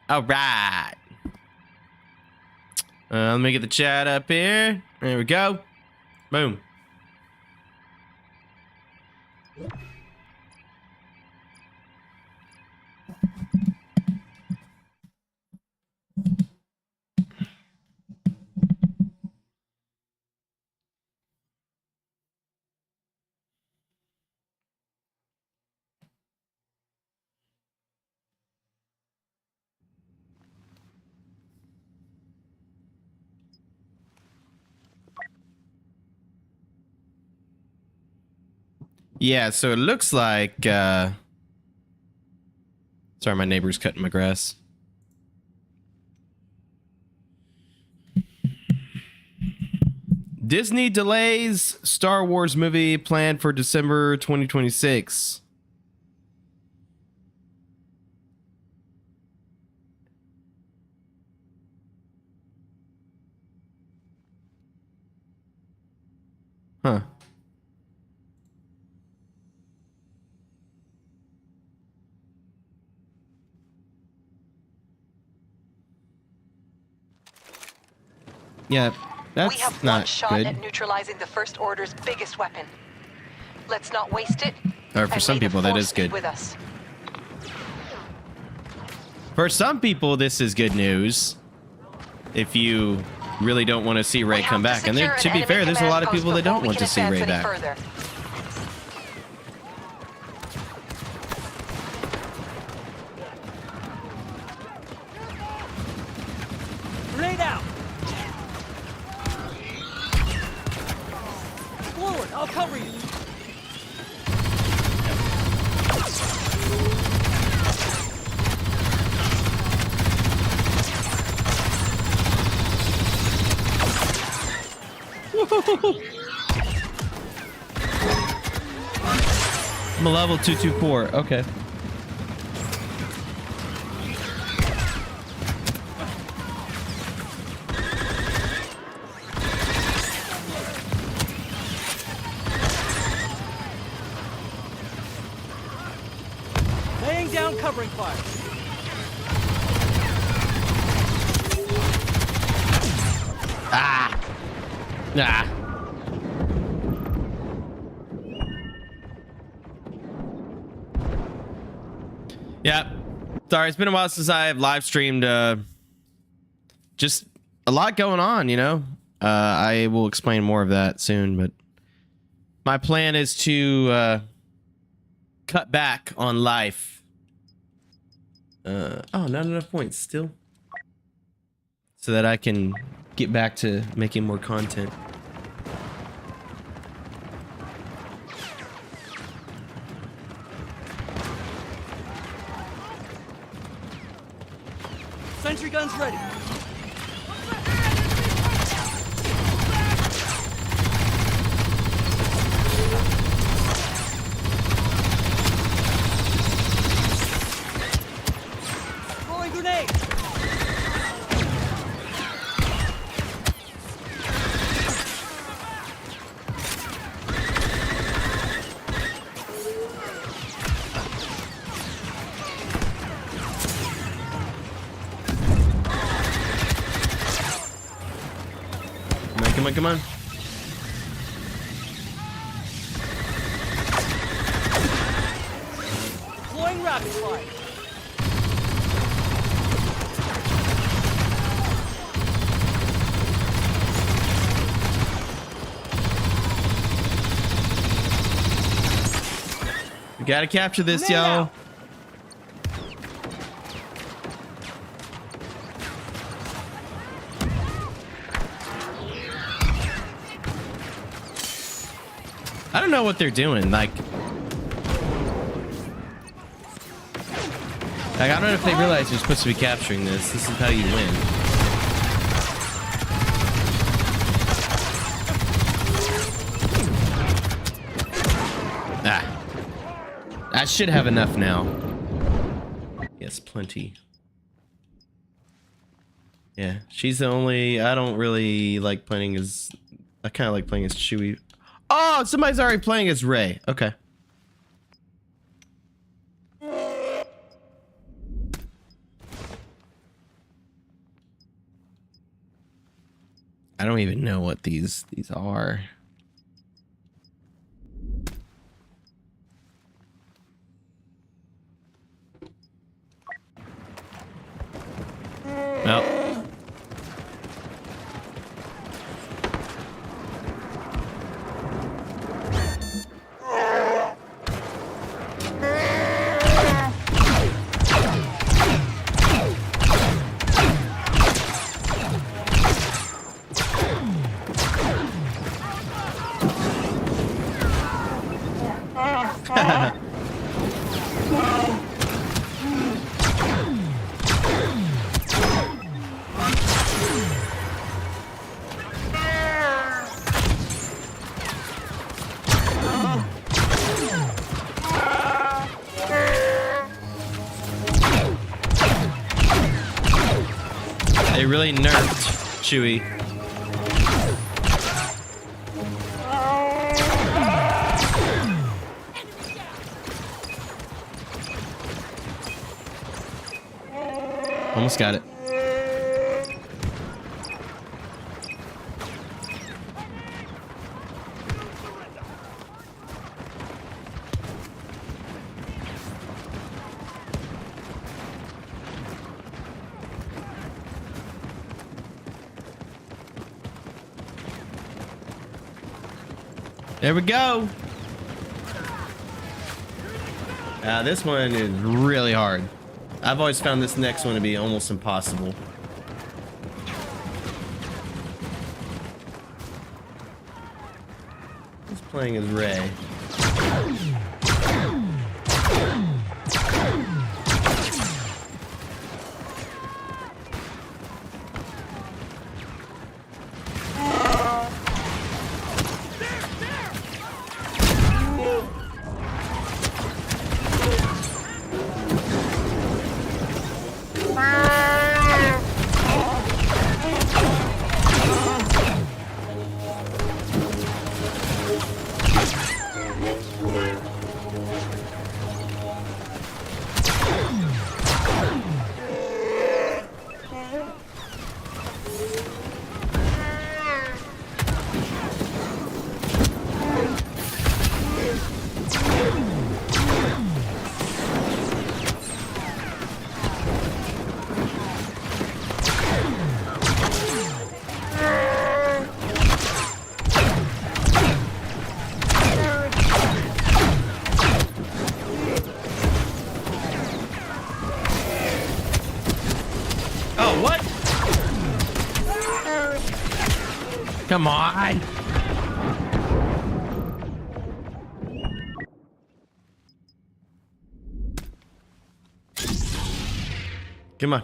All right. Let me get the chat up here. There we go. Boom. Yeah, so it looks like sorry, my neighbor's cutting my grass. Disney delays Star Wars movie planned for December 2026. Huh. Yeah, that's we have not one shot good. at neutralizing the First Order's biggest weapon. Let's not waste it. Or for some people, that is good. With us. For some people, this is good news. If you really don't want to see Rey come back. And there, to be fair, there's a lot of people that don't want to see Rey back. Further. Grenade out! Forward, I'll cover you! I'm a level 224. Okay. Laying down covering fire. Ah. Nah. Yeah. Sorry, it's been a while since I have live streamed. Just a lot going on, you know. I will explain more of that soon, but my plan is to cut back on life. Oh, not enough points still. So that I can get back to making more content. Sentry guns ready. Throwing grenade. Come on, come on. Deploying rapid fire. We gotta capture this, Grenade y'all. out. I don't know what they're doing. Like I don't know if they realize you're supposed to be capturing this. This is how you win. Ah. I should have enough now. Yes, plenty. Yeah, she's the only... I don't really like playing as... I kind of like playing as Chewie. Oh, somebody's already playing as Rey. Okay. I don't even know what these are. Well. They really nerfed Chewie. Almost got it. There we go. This one is really hard. I've always found this next one to be almost impossible. Who's playing as Rey? Come on. Come on.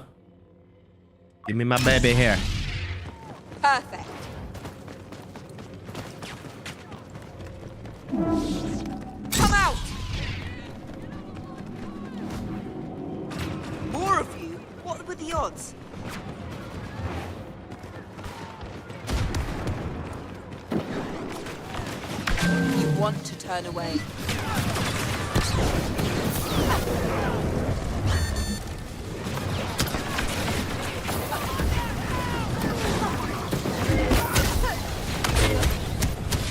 Give me my baby here. Perfect. Come out! More of you? What were the odds? You want to turn away.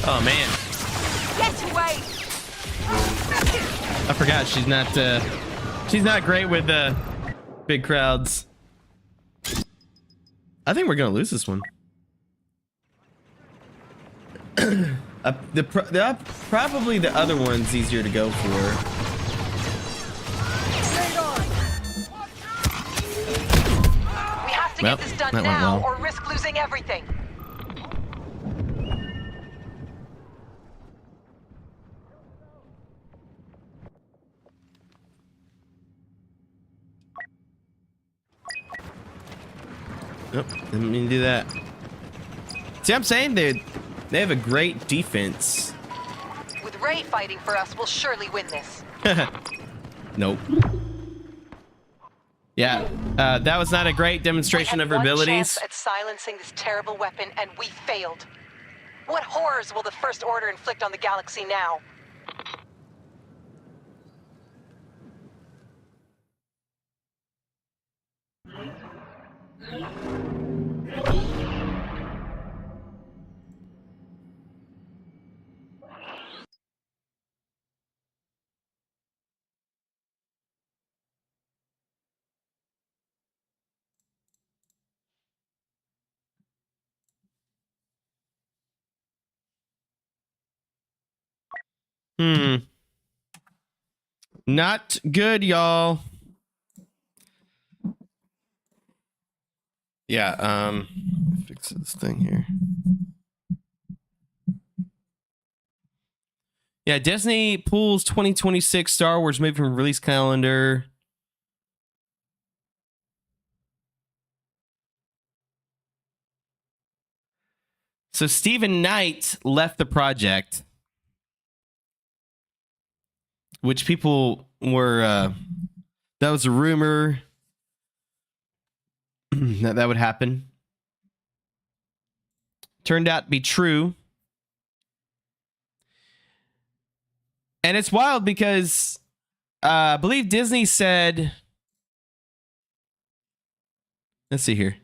Oh man. Get away! I forgot she's not great with big crowds. I think we're gonna lose this one. Probably the other one's easier to go for. We have to Well, get this done that went now, well. or risk losing everything. Nope, didn't mean to do that. See, I'm saying they have a great defense. With Rey fighting for us, we'll surely win this. Nope. Yeah, that was not a great demonstration of her We had one abilities. chance at silencing this terrible weapon, and we failed. What horrors will the First Order inflict on the galaxy now? Not good, y'all. Yeah, fix this thing here. Yeah, Disney pulls 2026 Star Wars movie from release calendar. So Stephen Knight left the project, which people were, that was a rumor that would happen. Turned out to be true. And it's wild because I believe Disney said, let's see here.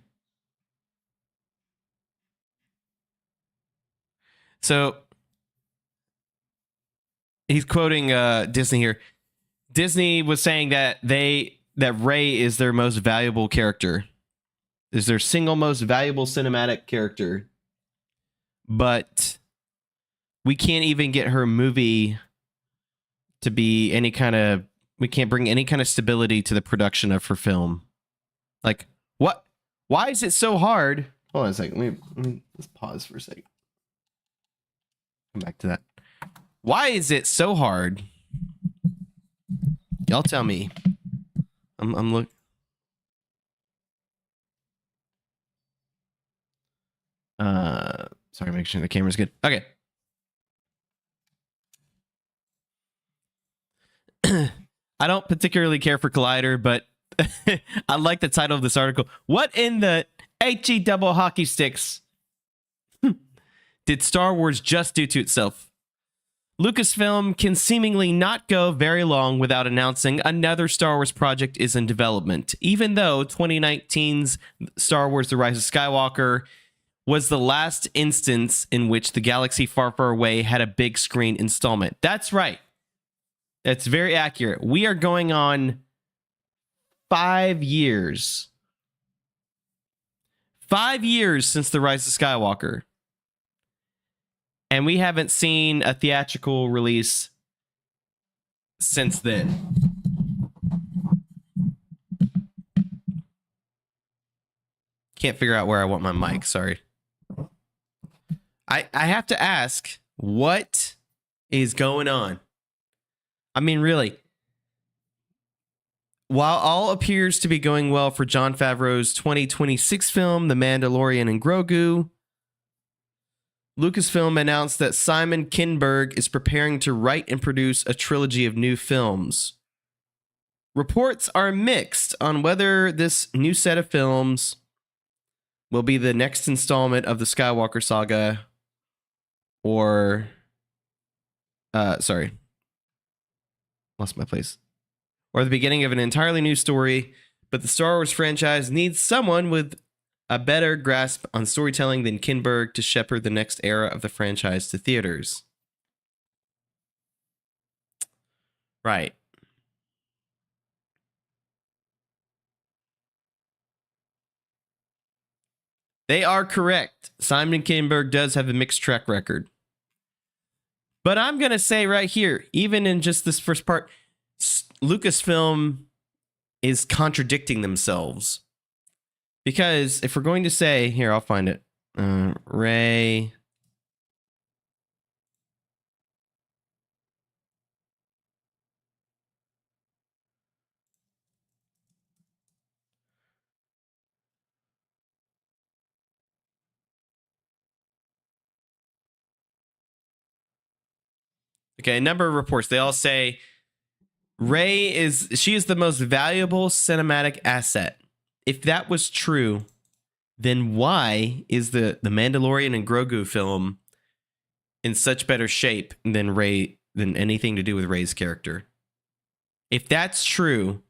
So he's quoting Disney here. Disney was saying that Rey is their most valuable character, is their single most valuable cinematic character, but we can't even get her movie to be any kind of, we can't bring any kind of stability to the production of her film. Like, what? Why is it so hard? Hold on a second. Let's pause for a second. Come back to that. Why is it so hard? Y'all tell me. I'm look. Sorry, make sure the camera's good. Okay. I don't particularly care for Collider, but I like the title of this article. What in the HE double hockey sticks did Star Wars just do to itself? Lucasfilm can seemingly not go very long without announcing another Star Wars project is in development, even though 2019's Star Wars The Rise of Skywalker was the last instance in which the Galaxy Far, Far Away had a big screen installment. That's right. That's very accurate. We are going on 5 years. 5 years since The Rise of Skywalker. And we haven't seen a theatrical release since then. Can't figure out where I want my mic, sorry. I have to ask, what is going on? I mean, really. While all appears to be going well for Jon Favreau's 2026 film, The Mandalorian and Grogu, Lucasfilm announced that Simon Kinberg is preparing to write and produce a trilogy of new films. Reports are mixed on whether this new set of films will be the next installment of the Skywalker saga or... sorry. Lost my place. Or the beginning of an entirely new story, but the Star Wars franchise needs someone with a better grasp on storytelling than Kinberg to shepherd the next era of the franchise to theaters. Right. They are correct. Simon Kinberg does have a mixed track record. But I'm going to say right here, even in just this first part, Lucasfilm is contradicting themselves. Because if we're going to say, here, I'll find it. Rey. Okay, a number of reports. They all say Rey is the most valuable cinematic asset. If that was true, then why is the Mandalorian and Grogu film in such better shape than anything to do with Rey's character? If that's true,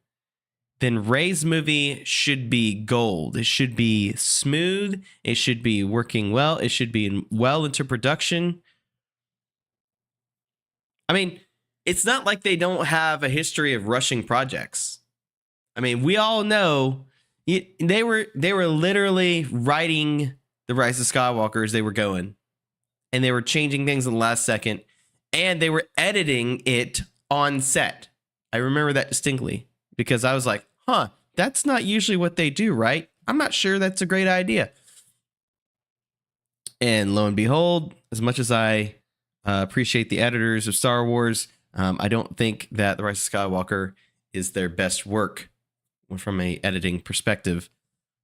then Rey's movie should be gold. It should be smooth. It should be working well. It should be well into production. I mean, it's not like they don't have a history of rushing projects. I mean, we all know they were literally writing The Rise of Skywalker as they were going, and they were changing things in the last second. and they were editing it on set. I remember that distinctly because I was like, huh, that's not usually what they do, right? I'm not sure that's a great idea. And lo and behold, as much as I appreciate the editors of Star Wars, I don't think that The Rise of Skywalker is their best work from a editing perspective.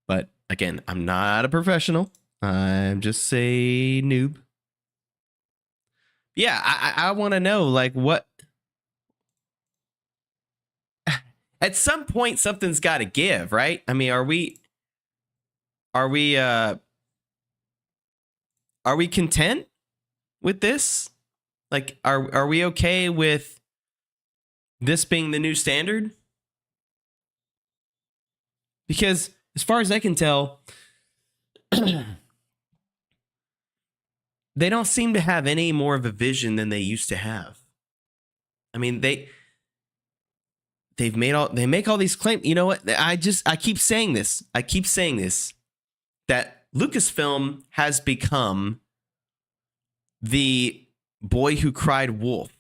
But again, I'm not a professional. I'm just a noob. Yeah, I want to know, like, what... At some point, something's got to give, right? I mean, are we content with this? Like, are we okay with this being the new standard? Because as far as I can tell, they don't seem to have any more of a vision than they used to have. I mean, they make all these claims. You know what? I keep saying this. That Lucasfilm has become the boy who cried wolf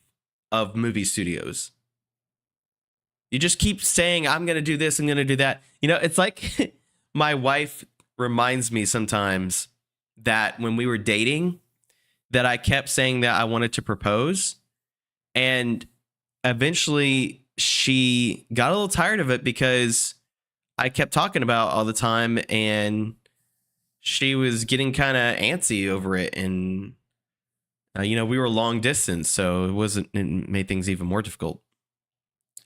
of movie studios. You just keep saying, I'm going to do this, I'm going to do that. You know, it's like my wife reminds me sometimes that when we were dating, that I kept saying that I wanted to propose. And eventually she got a little tired of it because I kept talking about all the time and she was getting kind of antsy over it. And, you know, we were long distance, so it made things even more difficult.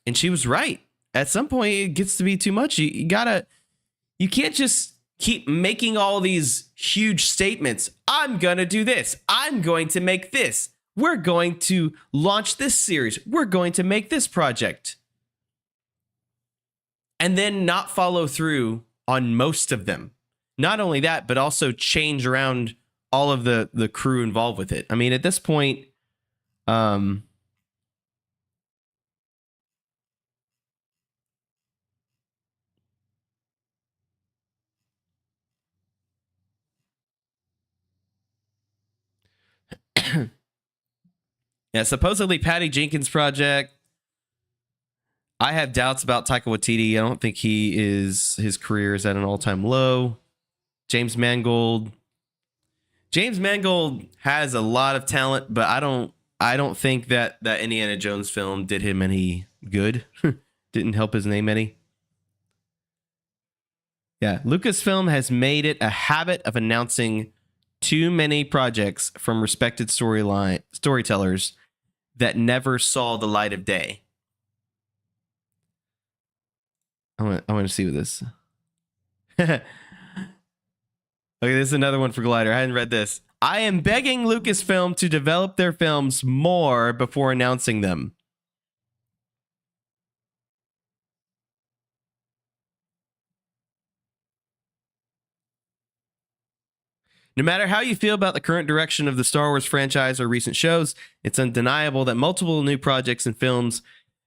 And she was right. At some point, it gets to be too much. You can't just keep making all these huge statements. I'm going to do this. I'm going to make this. We're going to launch this series. We're going to make this project. And then not follow through on most of them. Not only that, but also change around all of the crew involved with it. I mean, at this point, yeah, supposedly Patty Jenkins' project. I have doubts about Taika Waititi. I don't think his career is at an all-time low. James Mangold has a lot of talent, but I don't think that Indiana Jones film did him any good. Didn't help his name any. Yeah, Lucasfilm has made it a habit of announcing too many projects from respected storytellers that never saw the light of day. I want to see what this. Okay, this is another one for Glider. I hadn't read this. I am begging Lucasfilm to develop their films more before announcing them. No matter how you feel about the current direction of the Star Wars franchise or recent shows, it's undeniable that multiple new projects and films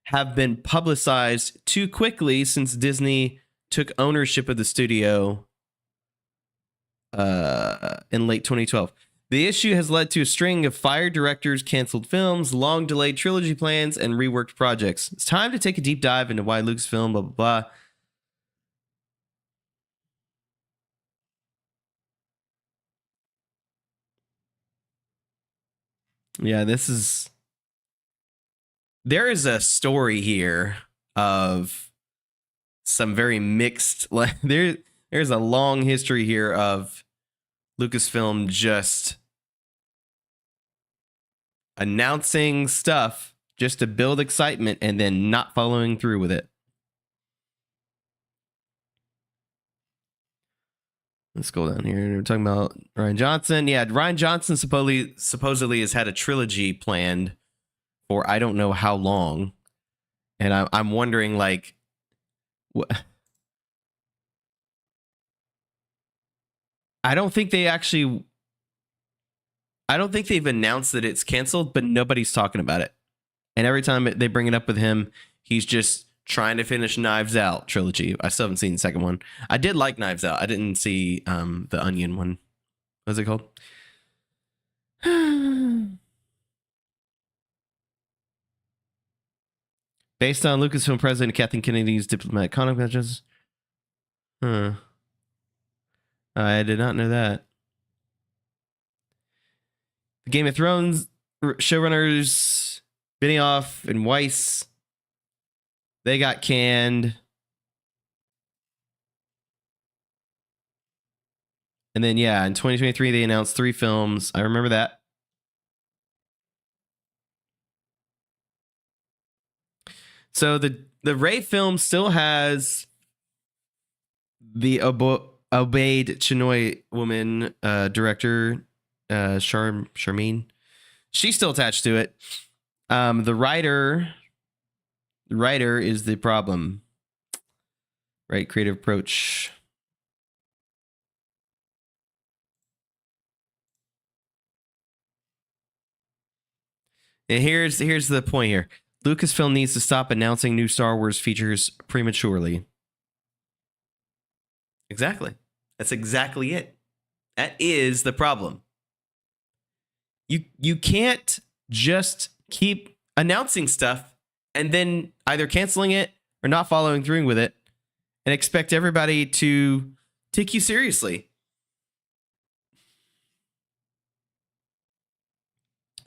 have been publicized too quickly since Disney took ownership of the studio in late 2012. The issue has led to a string of fired directors, canceled films, long delayed trilogy plans, and reworked projects. It's time to take a deep dive into why Lucasfilm, blah, blah, blah. Yeah, there is a story here of some very mixed, there's a long history here of Lucasfilm just announcing stuff just to build excitement and then not following through with it. Let's go down here. We're talking about Rian Johnson. Yeah, Rian Johnson supposedly has had a trilogy planned for I don't know how long. And I'm wondering, like, what? I don't think they've announced that it's canceled, but nobody's talking about it. And every time they bring it up with him, he's just trying to finish Knives Out trilogy. I still haven't seen the second one. I did like Knives Out. I didn't see the Onion one. What's it called? Based on Lucasfilm President Kathleen Kennedy's diplomatic conduct messages. Huh. I did not know that. The Game of Thrones showrunners Benioff and Weiss, they got canned. And then, yeah, in 2023, they announced 3 films. I remember that. So the Rey film still has the Obeyed Chinoy woman, director, Charmaine. She's still attached to it. The writer is the problem. Right, creative approach. And here's the point here. Lucasfilm needs to stop announcing new Star Wars features prematurely. Exactly. That's exactly it. That is the problem. You can't just keep announcing stuff and then either canceling it or not following through with it and expect everybody to take you seriously.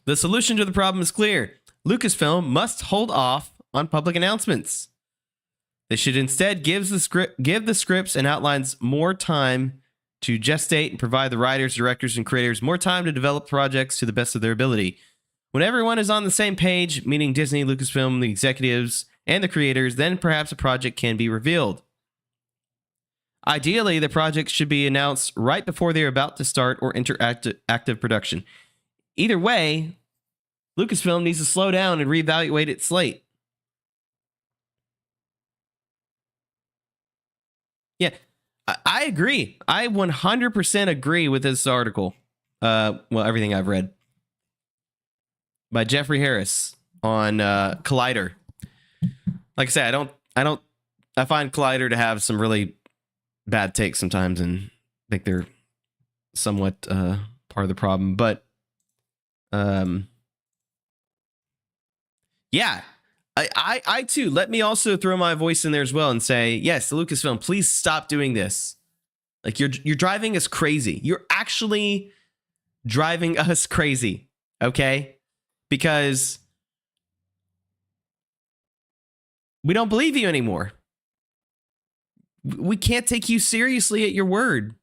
The solution to the problem is clear. Lucasfilm must hold off on public announcements. They should instead give the scripts and outlines more time to gestate and provide the writers, directors, and creators more time to develop projects to the best of their ability. When everyone is on the same page, meaning Disney, Lucasfilm, the executives, and the creators, then perhaps a project can be revealed. Ideally, the projects should be announced right before they are about to start or enter active production. Either way, Lucasfilm needs to slow down and reevaluate its slate. Yeah, I agree. I 100% agree with this article. Well, everything I've read by Jeffrey Harris on Collider. Like I said, I find Collider to have some really bad takes sometimes, and I think they're somewhat part of the problem. But yeah, I too, let me also throw my voice in there as well and say, yes, Lucasfilm, please stop doing this. Like you're driving us crazy. You're actually driving us crazy. Okay? Because we don't believe you anymore. We can't take you seriously at your word.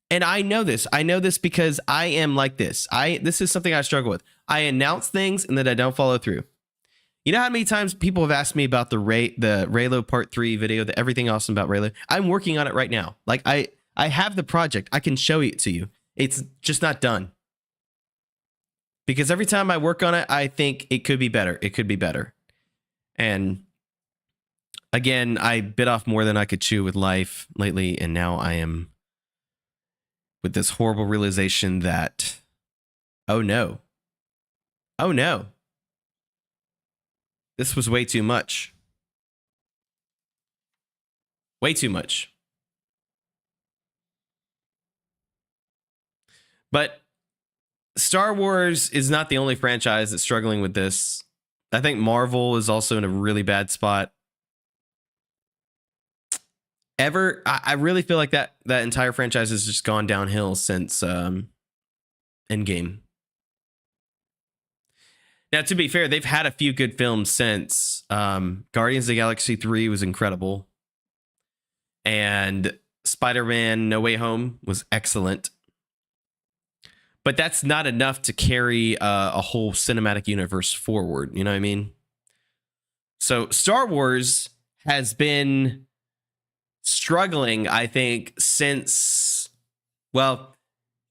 And I know this. I know this because I am like this. This is something I struggle with. I announce things and then I don't follow through. You know how many times people have asked me about the Raylo Part 3 video, the Everything Awesome About Raylo? I'm working on it right now. Like I have the project. I can show it to you. It's just not done. Because every time I work on it, I think it could be better. It could be better. And again, I bit off more than I could chew with life lately, and now I am with this horrible realization that, oh no. Oh no. This was way too much. Way too much. But Star Wars is not the only franchise that's struggling with this. I think Marvel is also in a really bad spot. I really feel like that entire franchise has just gone downhill since Endgame. Now, to be fair, they've had a few good films since. Guardians of the Galaxy 3 was incredible. And Spider-Man No Way Home was excellent. But that's not enough to carry a whole cinematic universe forward. You know what I mean? So Star Wars has been struggling, I think, since, well,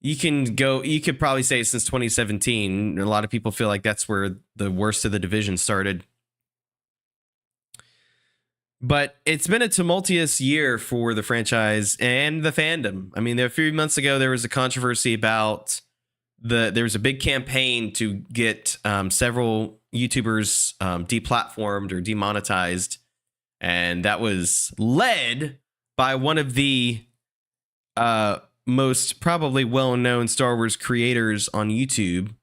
you could probably say since 2017. A lot of people feel like that's where the worst of the division started. But it's been a tumultuous year for the franchise and the fandom. I mean, a few months ago, there was a controversy about there was a big campaign to get several YouTubers deplatformed or demonetized. And that was led by one of the most probably well-known Star Wars creators on YouTube.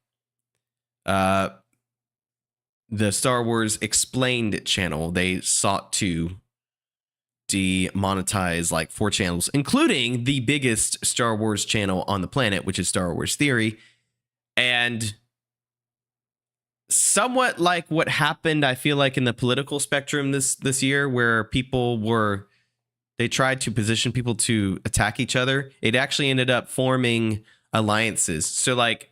the Star Wars Explained channel, they sought to demonetize like 4 channels, including the biggest Star Wars channel on the planet, which is Star Wars Theory. And somewhat like what happened, I feel like, in the political spectrum this year, where they tried to position people to attack each other. It actually ended up forming alliances. So like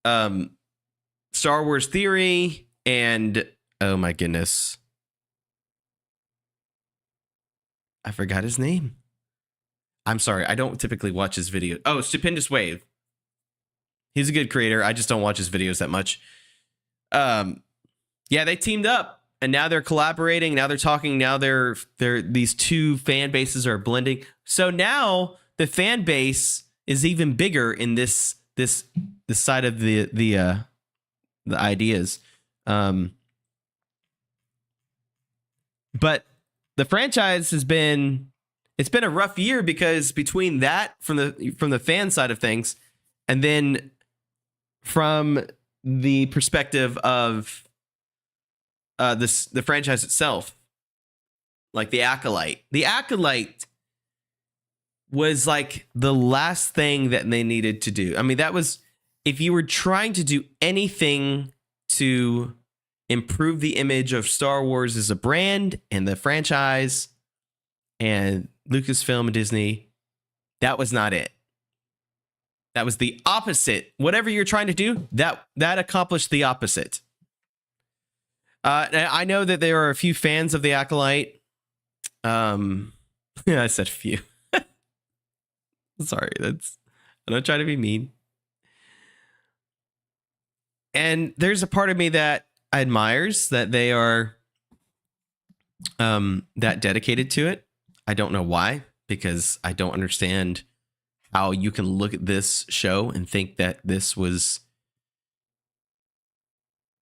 Star Wars Theory and, oh my goodness, I forgot his name. I'm sorry, I don't typically watch his videos. Oh, Stupendous Wave. He's a good creator. I just don't watch his videos that much. Yeah, they teamed up and now they're collaborating. Now they're talking. Now they're these two fan bases are blending. So now the fan base is even bigger in this side of the ideas. But the franchise it's been a rough year, because between that from the fan side of things, and then from the perspective of the franchise itself, like the Acolyte was like the last thing that they needed to do. I mean, that was, if you were trying to do anything to improve the image of Star Wars as a brand and the franchise and Lucasfilm and Disney, that was not it. That was the opposite. Whatever you're trying to do, that accomplished the opposite. I know that there are a few fans of the Acolyte. I said few. Sorry, I don't try to be mean. And there's a part of me that admires that they are that dedicated to it. I don't know why, because I don't understand how you can look at this show and think that this was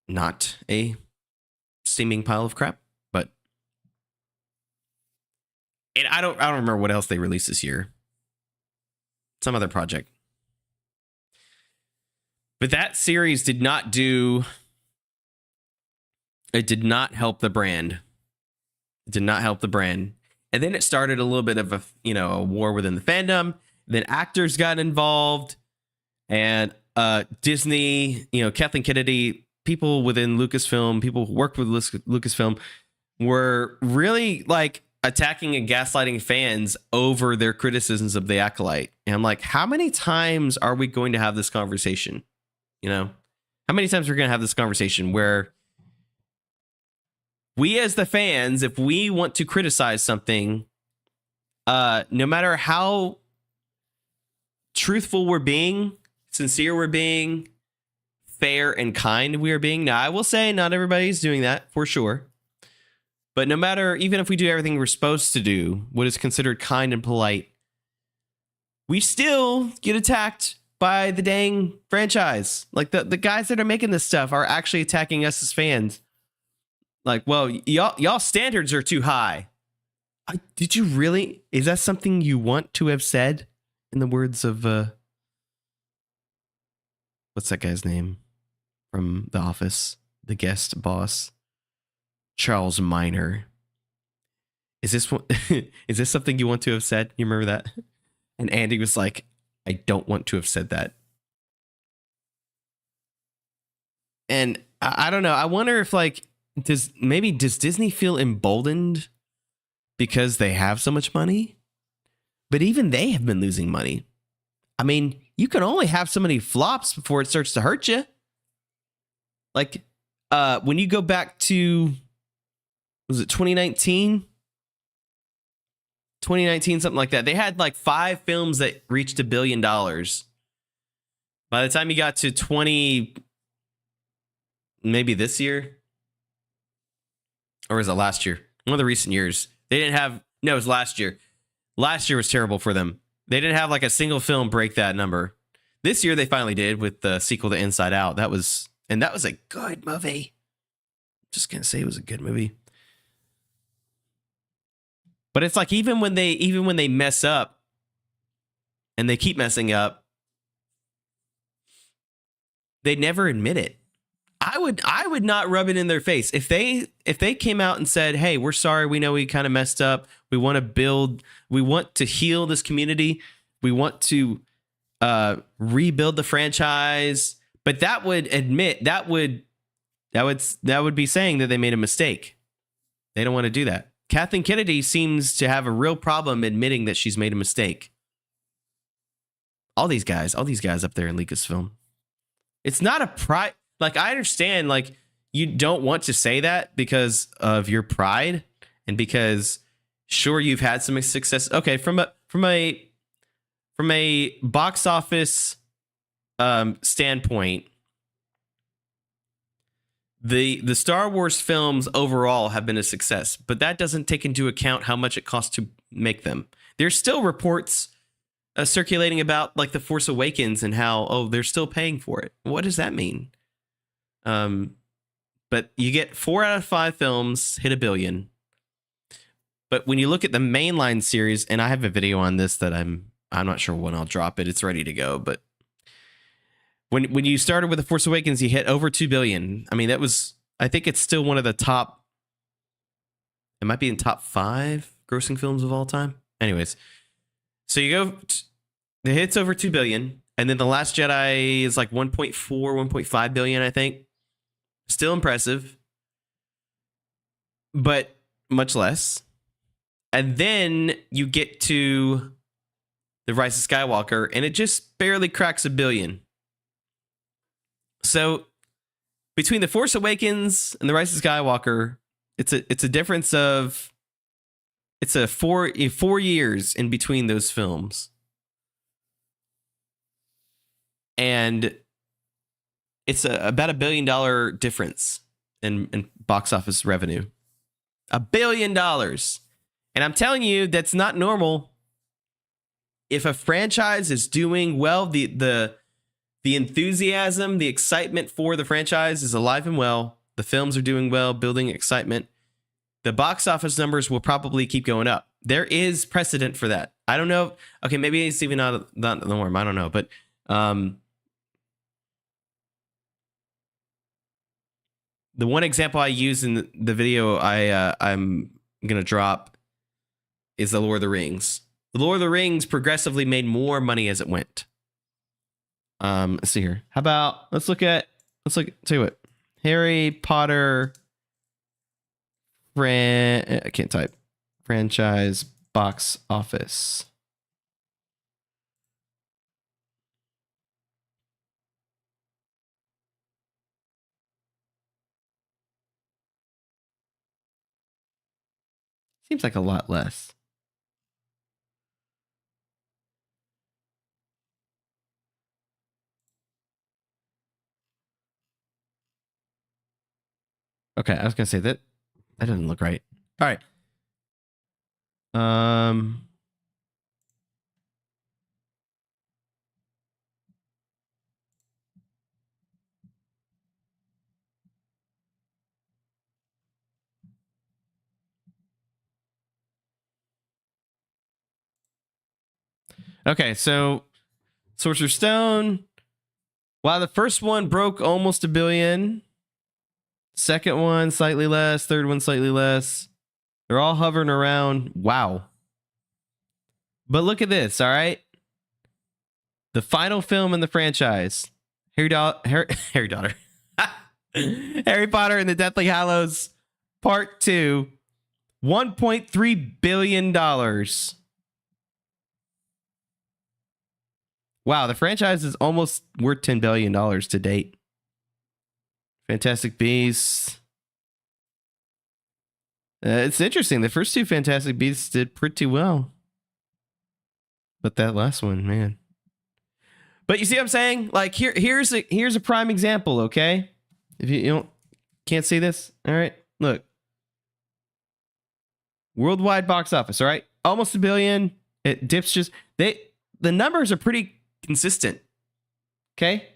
not a steaming pile of crap. But I don't remember what else they released this year. Some other project. But that series did not help the brand. It did not help the brand. And then it started a little bit of a war within the fandom. Then actors got involved, and Disney, Kathleen Kennedy, people within Lucasfilm, people who worked with Lucasfilm were really like attacking and gaslighting fans over their criticisms of the Acolyte. And I'm like, how many times are we going to have this conversation? How many times are we going to have this conversation where we as the fans, if we want to criticize something, no matter how truthful we're being, sincere we're being, fair and kind we are being. Now, I will say not everybody's doing that, for sure. But no matter, even if we do everything we're supposed to do, what is considered kind and polite, we still get attacked by the dang franchise. Like the guys that are making this stuff are actually attacking us as fans. Like, well, y'all standards are too high. Did you really? Is that something you want to have said? In the words of what's that guy's name from The Office? The guest boss, Charles Minor. Is this something you want to have said? You remember that? And Andy was like, I don't want to have said that. And I don't know. I wonder if does Disney feel emboldened because they have so much money? But even they have been losing money. I mean, you can only have so many flops before it starts to hurt you. Like, when you go back to, was it 2019? 2019, something like that. They had like 5 films that reached $1 billion. By the time you got to 20, maybe this year, or was it last year? One of the recent years. They didn't have, no, it was last year. Last year was terrible for them. They didn't have like a single film break that number. This year they finally did with the sequel to Inside Out. That was a good movie. Just gonna say it was a good movie. But it's like even when they mess up, and they keep messing up, they never admit it. I would not rub it in their face if they came out and said, "Hey, we're sorry. We know we kind of messed up. We want to heal this community. We want to rebuild the franchise." But that would be saying that they made a mistake. They don't want to do that. Kathleen Kennedy seems to have a real problem admitting that she's made a mistake. All these guys up there in Lucasfilm. It's not a pride. Like, I understand, like, you don't want to say that because of your pride and because, sure, you've had some success. Okay, from a box office standpoint, the Star Wars films overall have been a success, but that doesn't take into account how much it costs to make them. There's still reports circulating about, like, The Force Awakens and how, they're still paying for it. What does that mean? But you get 4 out of 5 films hit $1 billion. But when you look at the mainline series, and I have a video on this that I'm not sure when I'll drop it. It's ready to go. But when you started with The Force Awakens, you hit over $2 billion. I mean, I think it's still one of the top. It might be in top 5 grossing films of all time. Anyways, so you go, the hits over $2 billion. And then The Last Jedi is like 1.4, 1.5 billion, I think. Still impressive, but much less. And then you get to The Rise of Skywalker, and it just barely cracks $1 billion. So between The Force Awakens and The Rise of Skywalker, it's a difference of four years in between those films. And it's about $1 billion difference in box office revenue. $1 billion. And I'm telling you, that's not normal. If a franchise is doing well, the enthusiasm, the excitement for the franchise is alive and well. The films are doing well, building excitement. The box office numbers will probably keep going up. There is precedent for that. I don't know. Okay, maybe it's even not the norm. I don't know. But the one example I use in the video I'm going to drop is The Lord of the Rings. The Lord of the Rings progressively made more money as it went. Let's see here. How about, let's look, tell you what. Harry Potter, I can't type. Franchise box office. Seems like a lot less. Okay, I was gonna say that doesn't look right. All right. Okay, so Sorcerer's Stone. Wow, the first one broke almost $1 billion. Second one, slightly less. Third one, slightly less. They're all hovering around. Wow. But look at this, all right? The final film in the franchise. Harry Potter and the Deathly Hallows Part 2. $1.3 billion. Wow, the franchise is almost worth $10 billion to date. Fantastic Beasts. It's interesting. The first 2 Fantastic Beasts did pretty well. But that last one, man. But you see what I'm saying? Like, here's a prime example, okay? If you can't see this, all right? Look. Worldwide box office, all right? Almost $1 billion. It dips just... The numbers are pretty consistent. Okay?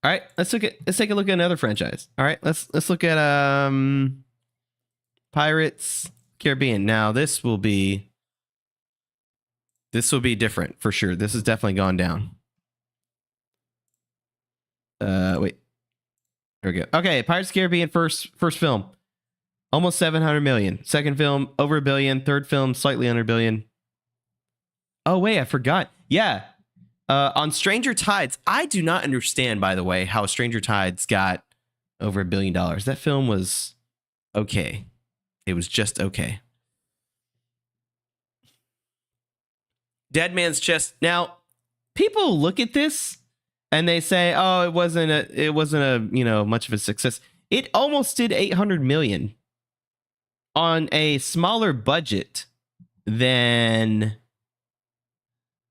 All right, let's take a look at another franchise. All right, let's look at Pirates Caribbean. Now this will be different for sure. This has definitely gone down. Wait. There we go. Okay, Pirates of the Caribbean first film. Almost 700 million. Second film, over $1 billion. Third film, slightly under $1 billion. Oh, wait, I forgot. Yeah. On Stranger Tides, I do not understand, by the way, how Stranger Tides got over $1 billion. That film was okay. It was just okay. Dead Man's Chest. Now, people look at this and they say, "Oh, it wasn't a much of a success." It almost did 800 million on a smaller budget than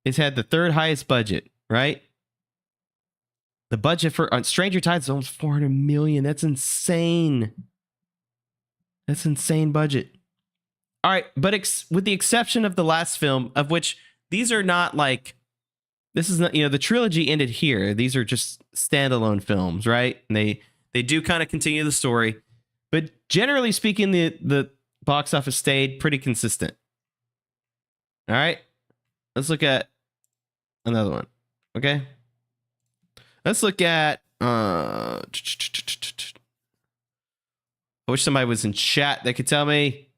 it's had the third highest budget, right? The budget for on Stranger Tides is almost 400 million. That's insane. That's insane budget. All right, but with the exception of the last film, of which these are not like, this is not, the trilogy ended here. These are just standalone films, right? And they do kind of continue the story, but generally speaking, the box office stayed pretty consistent. All right, let's look at another one. Okay, let's look at. I wish somebody was in chat that could tell me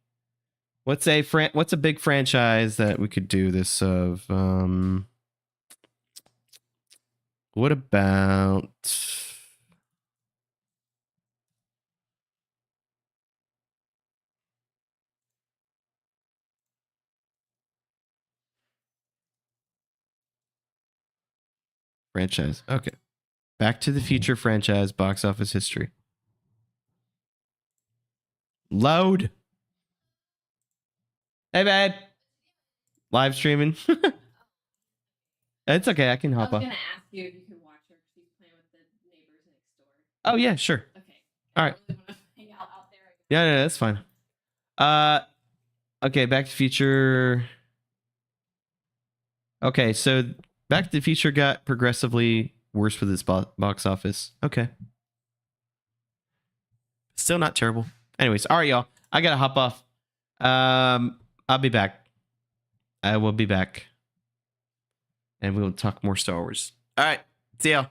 what's a big franchise that we could do this of. What about franchise? Okay. Back to the Future franchise box office history. Load. Hey, babe. Live streaming. It's okay. I can hop I was on. gonna ask you if you could watch her because she's playing with the neighbors next door. Oh yeah, sure. Okay. All right. I really want to hang out there. Yeah, no, that's fine. Okay, Back to the Future. Okay, so Back to the Future got progressively worse for this box office. Okay. Still not terrible. Anyways, all right, y'all. I gotta hop off. I'll be back. I will be back. And we'll talk more Star Wars. All right. See y'all.